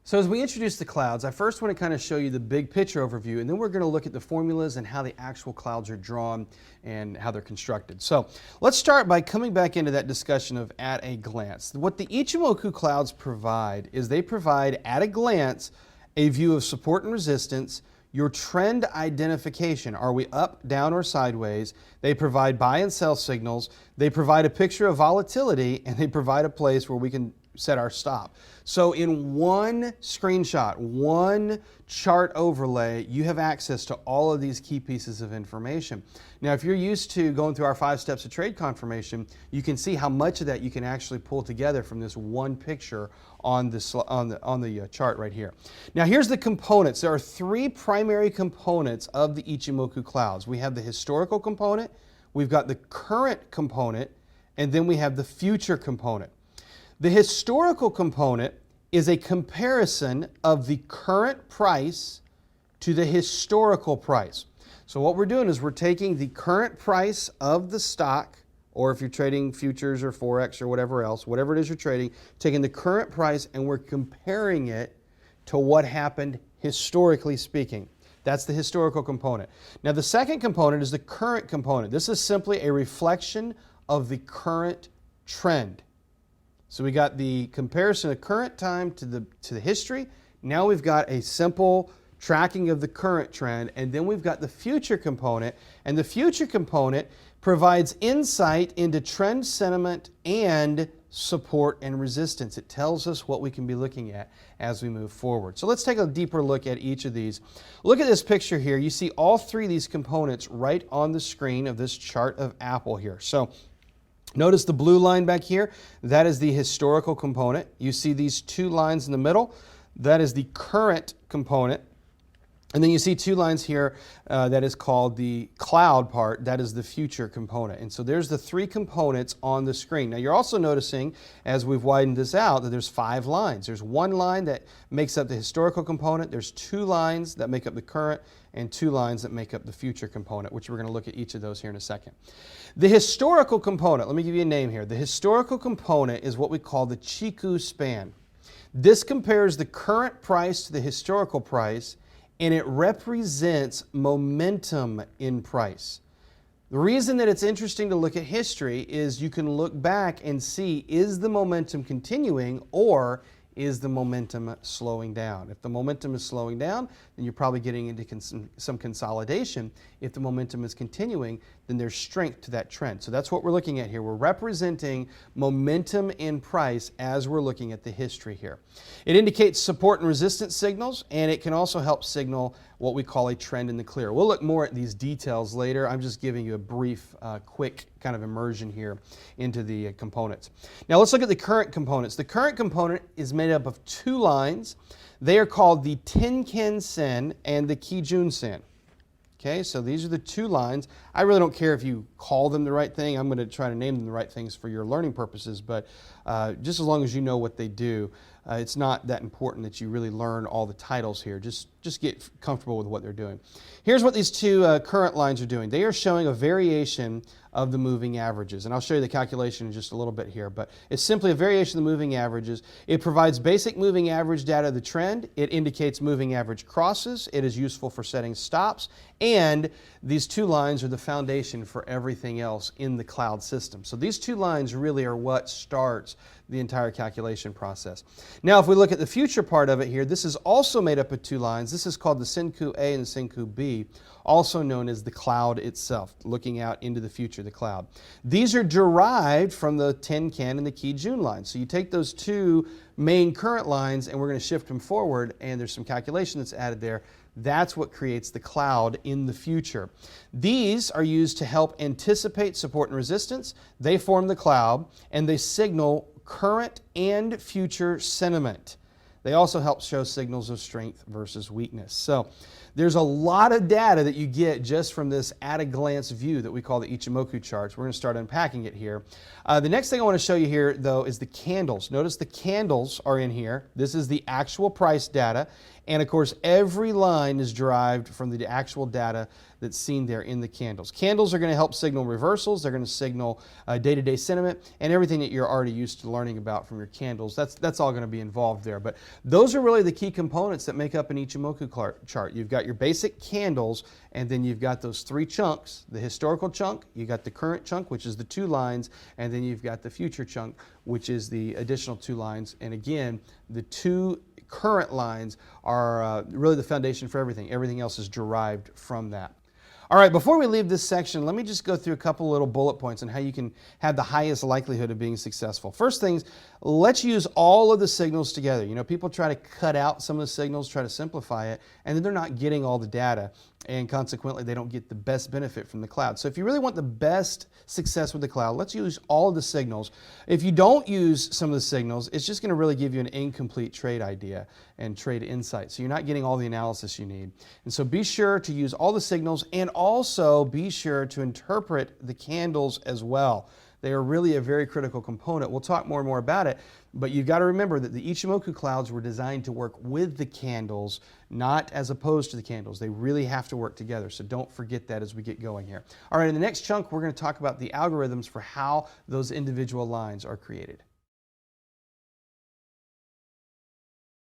So as we introduce the clouds, I first want to kind of show you the big picture overview, and then we're going to look at the formulas and how the actual clouds are drawn and how they're constructed. So let's start by coming back into that discussion of at a glance. What the Ichimoku clouds provide is they provide at a glance a view of support and resistance, your trend identification. Are we up, down, or sideways? They provide buy and sell signals. They provide a picture of volatility, and they provide a place where we can set our stop. So in one screenshot, one chart overlay, you have access to all of these key pieces of information. Now, if you're used to going through our 5 steps of trade confirmation, you can see how much of that you can actually pull together from this one picture on the chart right here. Now, here's the components. There are 3 primary components of the Ichimoku clouds. We have the historical component, we've got the current component, and then we have the future component. The historical component is a comparison of the current price to the historical price. So what we're doing is we're taking the current price of the stock, or if you're trading futures or Forex or whatever else, whatever it is you're trading, taking the current price and we're comparing it to what happened historically speaking. That's the historical component. Now the second component is the current component. This is simply a reflection of the current trend. So we got the comparison of current time to the history. Now we've got a simple tracking of the current trend, and then we've got the future component, and the future component provides insight into trend sentiment and support and resistance. It tells us what we can be looking at as we move forward. So let's take a deeper look at each of these. Look at this picture here. You see all 3 of these components right on the screen of this chart of Apple here. So notice the blue line back here, that is the historical component. You see these 2 lines in the middle, that is the current component. And then you see 2 lines here that is called the cloud part, that is the future component. And so there's the 3 components on the screen. Now you're also noticing, as we've widened this out, that there's 5 lines. There's 1 line that makes up the historical component, there's 2 lines that make up the current, and 2 lines that make up the future component, which we're going to look at each of those here in a second. The historical component, let me give you a name here. The historical component is what we call the Chiku span. This compares the current price to the historical price, and it represents momentum in price. The reason that it's interesting to look at history is you can look back and see, is the momentum continuing or is the momentum slowing down? If the momentum is slowing down, then you're probably getting into some consolidation. If the momentum is continuing, then there's strength to that trend. So that's what we're looking at here. We're representing momentum in price as we're looking at the history here. It indicates support and resistance signals, and it can also help signal what we call a trend in the clear. We'll look more at these details later. I'm just giving you a brief, quick kind of immersion here into the components. Now let's look at the current components. The current component is made up of 2 lines. They are called the Tenkan Sen and the Kijun Sen. Okay, so these are the 2 lines. I really don't care if you call them the right thing. I'm going to try to name them the right things for your learning purposes, but just as long as you know what they do, it's not that important that you really learn all the titles here. Just get comfortable with what they're doing. Here's what these 2 current lines are doing. They are showing a variation of the moving averages, and I'll show you the calculation in just a little bit here, but it's simply a variation of the moving averages. It provides basic moving average data of the trend. It indicates moving average crosses. It is useful for setting stops, and these 2 lines are the foundation for everything else in the cloud system. So these 2 lines really are what starts the entire calculation process. Now if we look at the future part of it here, this is also made up of 2 lines. This is called the Senku A and the Senku B, also known as the cloud itself, looking out into the future, the cloud. These are derived from the Tenkan and the Kijun lines. So you take those 2 main current lines and we're going to shift them forward, and there's some calculation that's added there. That's what creates the cloud in the future. These are used to help anticipate support and resistance. They form the cloud, and they signal current and future sentiment. They also help show signals of strength versus weakness. So there's a lot of data that you get just from this at-a-glance view that we call the Ichimoku charts. We're going to start unpacking it here. The next thing I want to show you here, though, is the candles. Notice the candles are in here. This is the actual price data. And, of course, every line is derived from the actual data that's seen there in the candles. Candles are going to help signal reversals. They're going to signal day-to-day sentiment and everything that you're already used to learning about from your candles. That's all going to be involved there. But those are really the key components that make up an Ichimoku chart. You've got your basic candles, and then you've got those three chunks: the historical chunk, you got the current chunk, which is the 2 lines, and then you've got the future chunk, which is the additional 2 lines. And again, the 2 current lines are really the foundation for everything. Everything else is derived from that. All right, before we leave this section, let me just go through a couple little bullet points on how you can have the highest likelihood of being successful. First things, let's use all of the signals together. You know, people try to cut out some of the signals, try to simplify it, and then they're not getting all the data, and consequently they don't get the best benefit from the cloud. So if you really want the best success with the cloud, let's use all of the signals. If you don't use some of the signals, it's just going to really give you an incomplete trade idea and trade insight. So you're not getting all the analysis you need. And so be sure to use all the signals, and also be sure to interpret the candles as well. They are really a very critical component. We'll talk more and more about it, but you've got to remember that the Ichimoku clouds were designed to work with the candles, not as opposed to the candles. They really have to work together, so don't forget that as we get going here. All right, in the next chunk, we're going to talk about the algorithms for how those individual lines are created.